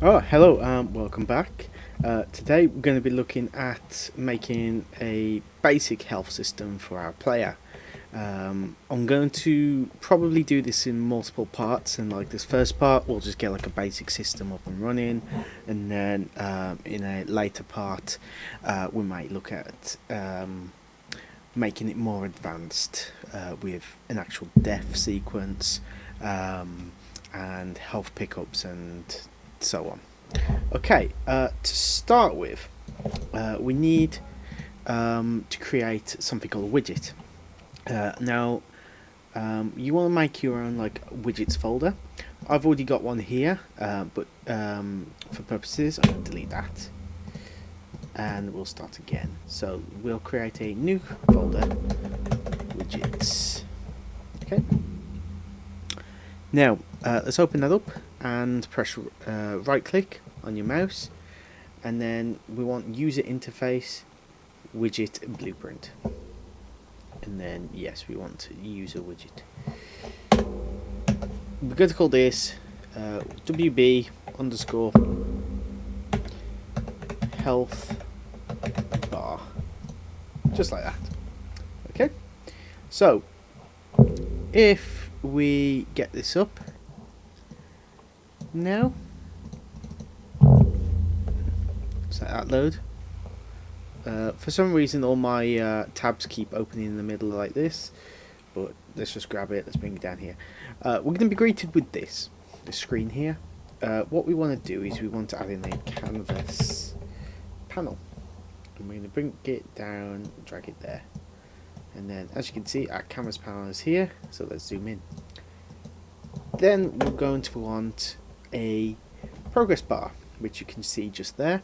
Oh, hello, welcome back. Today we're going to be looking at making a basic health system for our player. I'm going to probably do this in multiple parts, and like this first part, we'll just get like a basic system up and running, and then in a later part, we might look at making it more advanced with an actual death sequence and health pickups and so on. Okay, to start with, we need to create something called a widget. Now, you want to make your own like widgets folder. I've already got one here, but for purposes, I'm going to delete that, and we'll start again. So we'll create a new folder, widgets. Okay. Now, let's open that up and press right click on your mouse, and then we want user interface widget blueprint, and then yes, we want to use a widget. We're going to call this WB underscore health bar, just like that. Okay, so if we get this up now, so that load. For some reason, all my tabs keep opening in the middle like this, but let's just grab it. Let's bring it down here. We're going to be greeted with this screen here. What we want to do is we want to add in a canvas panel, and we're going to bring it down, drag it there, and then as you can see, our canvas panel is here. So let's zoom in. Then we're going to want a progress bar, which you can see just there.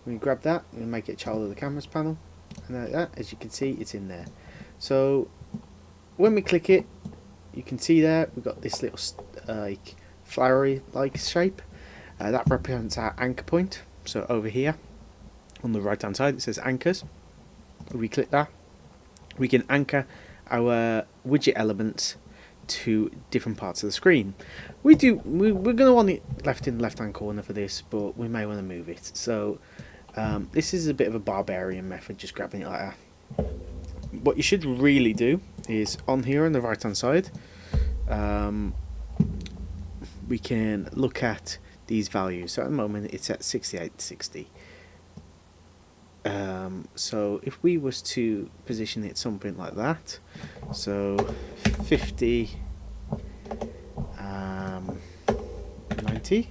We grab that and make it a child of the canvas panel, and like that, as you can see, it's in there. So when we click it, you can see there we've got this little like flowery like shape that represents our anchor point. So over here on the right hand side it says anchors. If we click that, we can anchor our widget elements to different parts of the screen. We're going to want it left in the left hand corner for this, but we may want to move it. So this is a bit of a barbarian method, just grabbing it like that. What you should really do is on here on the right hand side, we can look at these values. So at the moment it's at 6860. So if we was to position it something like that, so 50, 90.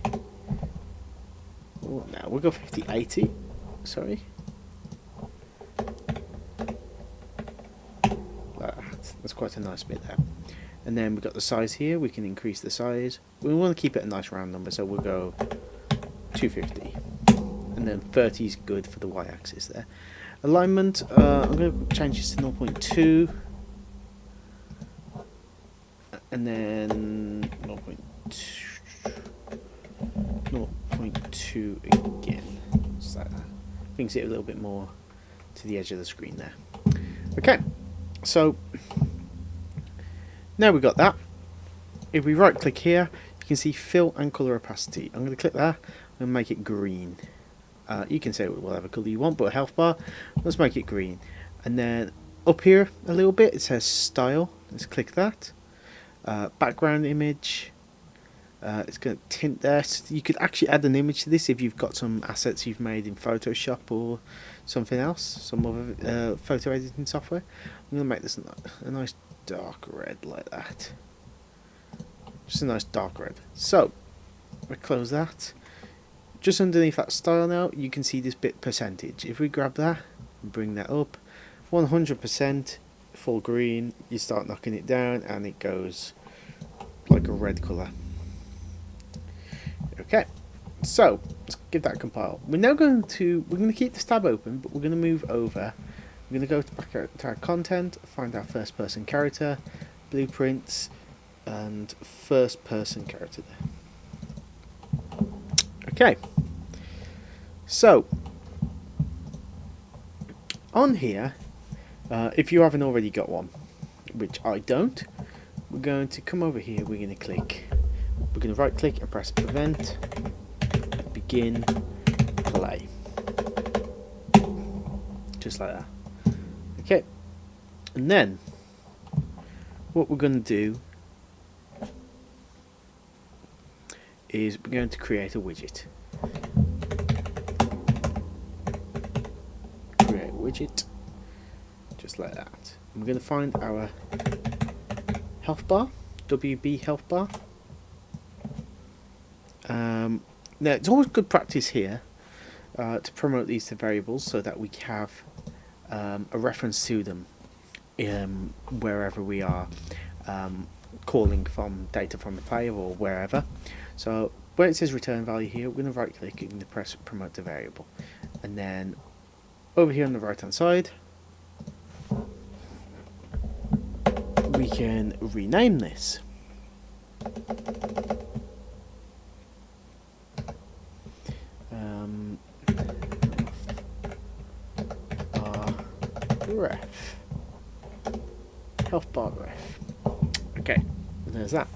Oh, no, we'll go 50, 80. Sorry. That's quite a nice bit there. And then we've got the size here. We can increase the size. We want to keep it a nice round number, so we'll go 250. And then 30 is good for the y-axis there. Alignment, I'm going to change this to 0.2. And then 0.2 again. Just like that. Brings it a little bit more to the edge of the screen there. Okay, so now we've got that. If we right click here, you can see fill and color opacity. I'm going to click that and make it green. You can say whatever color you want, but a health bar, let's make it green. And then up here a little bit it says style. Let's click that. Background image. It's going to tint there. So you could actually add an image to this if you've got some assets you've made in Photoshop or something else, some other photo editing software. I'm going to make this a nice dark red like that. Just a nice dark red. So we close that. Just underneath that style now, you can see this bit percentage. If we grab that and bring that up, 100% full green, you start knocking it down and it goes like a red colour. Okay, so let's give that a compile. We're going to keep this tab open, but we're going to move over. We're going to go back to our content, find our first person character, blueprints, and first person character there. Okay, so on here, if you haven't already got one, which I don't, we're going to come over here, we're going to click we're going to right click and press event, begin, play. Just like that. Okay, and then what we're going to do is we're going to create a widget. Create a widget, just like that. And we're going to find our health bar, WB health bar. Now it's always good practice here to promote these to variables so that we have a reference to them wherever we are calling from data from the player or wherever. So where it says return value here, we're going to right click and press promote to variable, and then over here on the right hand side we can rename this. Ref. Health bar ref. Okay, there's that.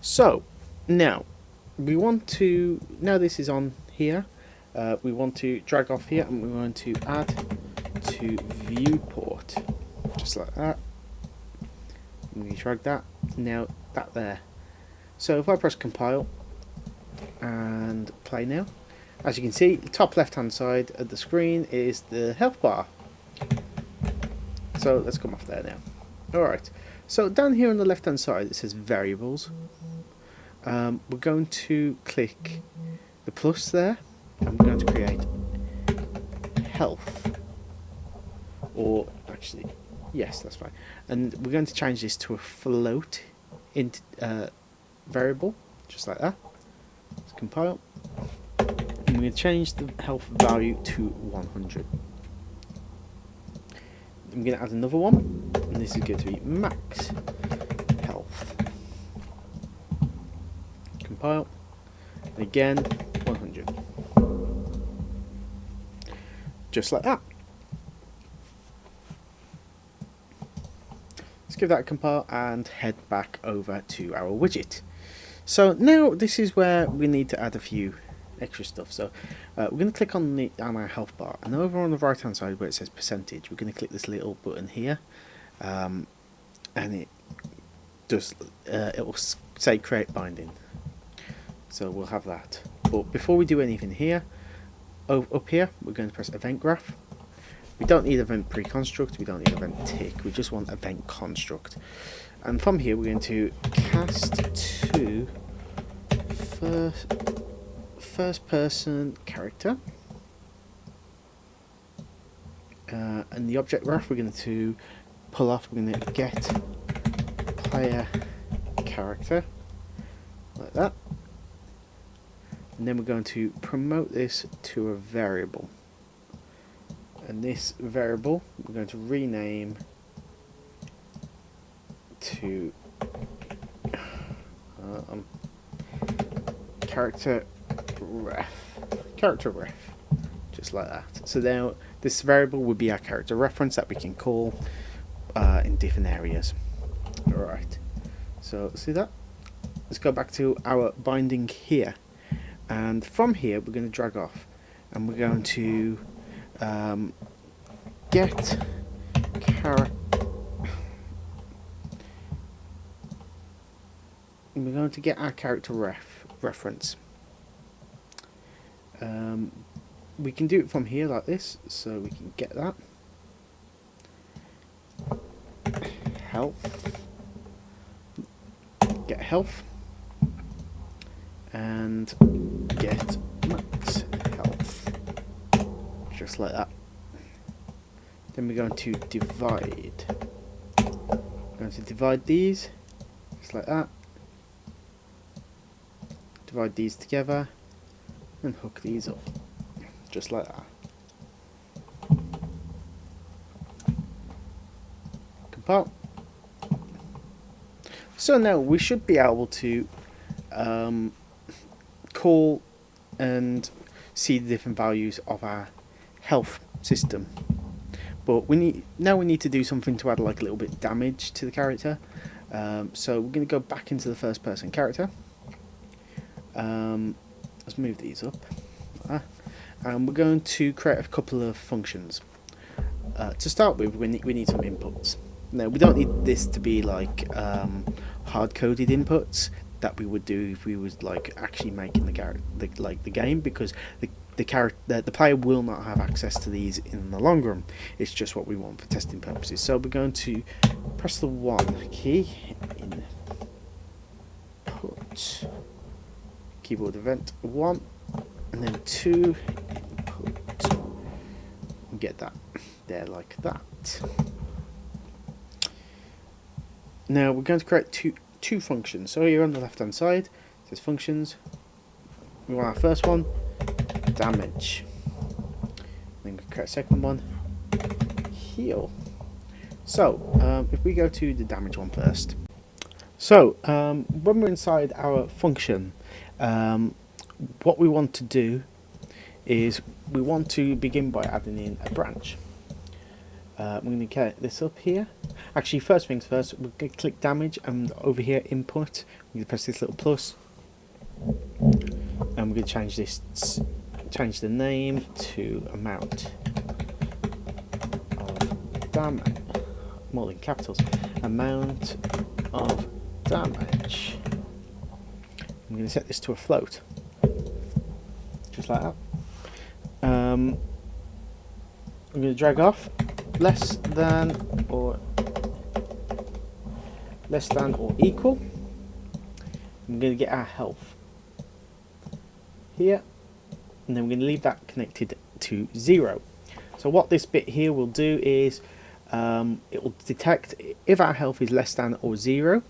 So now we want to, now this is on here, we want to drag off here and we want to add to viewport, just like that. We drag that, now that there. So if I press compile and play now, as you can see, the top left hand side of the screen is the health bar. So let's come off there now. Alright, so down here on the left hand side it says variables. We're going to click the plus there and we're going to create health. Or actually, yes, that's fine. And we're going to change this to a float variable, just like that. Let's compile. I'm going to change the health value to 100. I'm going to add another one, and this is going to be max health. Compile, and again 100. Just like that. Let's give that a compile and head back over to our widget. So now this is where we need to add a few extra stuff. So we're going to click on our health bar, and over on the right hand side where it says percentage, we're going to click this little button here, and it does it will say create binding. So we'll have that. But before we do anything here, up here we're going to press event graph. We don't need event pre-construct, we don't need event tick, we just want event construct. And from here we're going to cast to first person character, and the object graph we're going to pull off, we're going to get player character, like that, and then we're going to promote this to a variable, and this variable we're going to rename to character ref, just like that. So now this variable would be our character reference that we can call in different areas. Alright, so see that? Let's go back to our binding here, and from here we're going to drag off and we're going to get we're going to get our character reference. We can do it from here like this, so we can get that. Health. Get health. And get max health. Just like that. Then we're going to divide. We're going to divide these, just like that. Divide these together and hook these up, just like that. Compile. So now we should be able to call and see the different values of our health system. But we need to do something to add like a little bit of damage to the character. So we're going to go back into the first person character. Let's move these up. And we're going to create a couple of functions. To start with, we need some inputs. Now, we don't need this to be like hard-coded inputs that we would do if we was like actually making the game, because the player will not have access to these in the long run. It's just what we want for testing purposes. So we're going to press the 1 key in input, keyboard event 1, and then 2 input, and get that there like that. Now we're going to create two functions. So here on the left hand side it says functions. We want our first one, damage. Then we create a second one, heal. So if we go to the damage one first. So when we're inside our function, what we want to do is we want to begin by adding in a branch. We're going to get this up here. Actually, first things first, we're going to click damage, and over here input, we're going to press this little plus, and we're going to change the name to amount of damage, more in capitals, amount of damage. I'm going to set this to a float, just like that. I'm going to drag off less than or equal. I'm going to get our health here, and then we're going to leave that connected to 0. So what this bit here will do is it will detect if our health is less than or 0.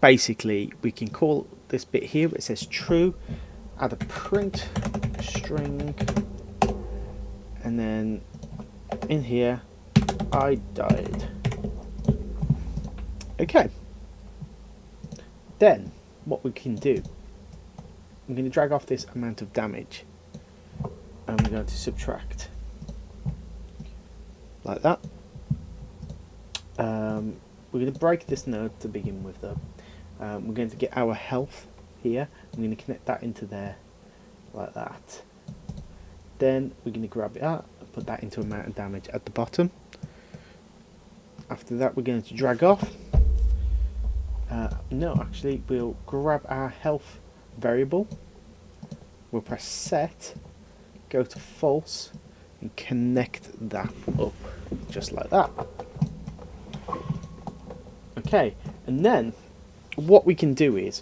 Basically, we can call this bit here where it says true, add a print string, and then in here I died. Okay, then what we can do, I'm going to drag off this amount of damage, and we're going to subtract like that. We're going to break this node to begin with though. We're going to get our health here. I'm going to connect that into there like that. Then we're going to grab it out and put that into amount of damage at the bottom. After that, we're going to drag off. No, actually, we'll grab our health variable. We'll press set, go to false, and connect that up just like that. Okay, and then what we can do is,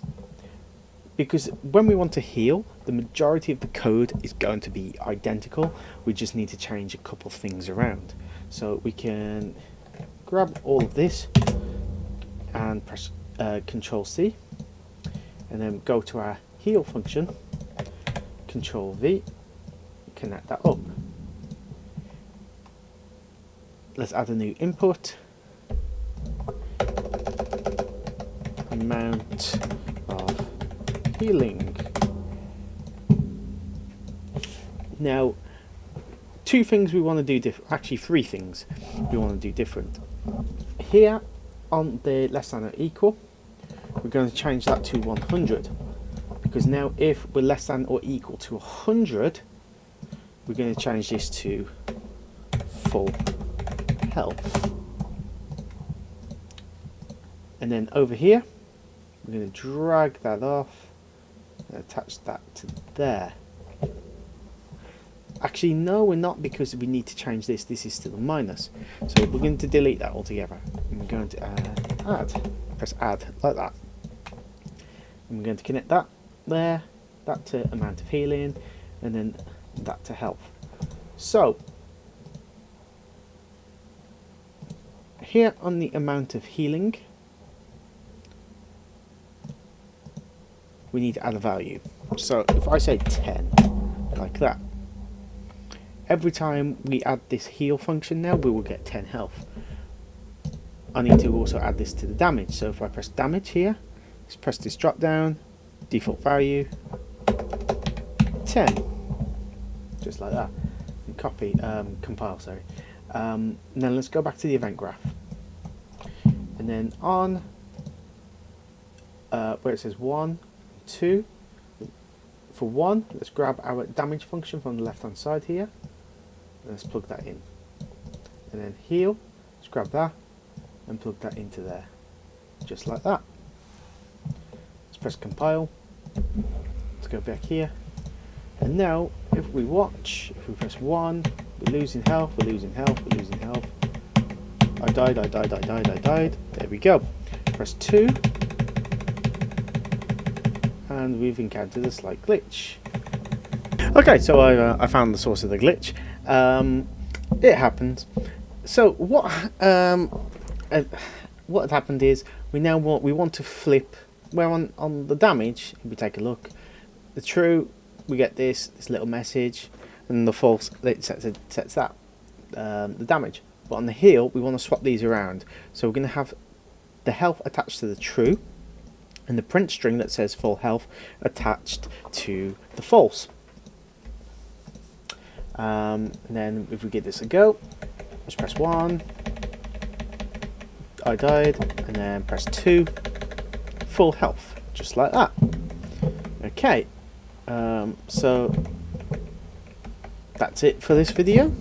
because when we want to heal, the majority of the code is going to be identical. We just need to change a couple of things around. So we can grab all of this and press Control C, and then go to our heal function, Control V, connect that up. Let's add a new input, amount of healing. Now, two things we want to do different, actually 3 things we want to do different. Here on the less than or equal, we're going to change that to 100, because now if we're less than or equal to 100, we're going to change this to full health. And then over here, we're going to drag that off and attach that to there. Actually, no, we're not, because we need to change this. This is still a minus. So we're going to delete that altogether. And we're going to add. Press add, like that. And we're going to connect that there, that to amount of healing, and then that to health. So, here on the amount of healing, we need to add a value. So if I say 10, like that, every time we add this heal function now, we will get 10 health. I need to also add this to the damage. So if I press damage here, just press this drop down, default value, 10. Just like that. copy, compile, sorry. Then let's go back to the event graph. And then on where it says 1, 2, for 1, let's grab our damage function from the left hand side here. Let's plug that in. And then heal, let's grab that and plug that into there. Just like that. Let's press compile. Let's go back here. And now, if we watch, if we press 1, we're losing health, we're losing health, we're losing health. I died. There we go. Press 2. And we've encountered a slight glitch. Okay, so I found the source of the glitch. It happens. So what had happened is we want to flip. Well, on the damage, if we take a look, the true, we get this little message, and the false, it sets that the damage. But on the heal, we want to swap these around. So we're going to have the health attached to the true, and the print string that says full health attached to the false. And then if we give this a go, let's press 1, I died, and then press 2, full health, just like that. Okay, so that's it for this video.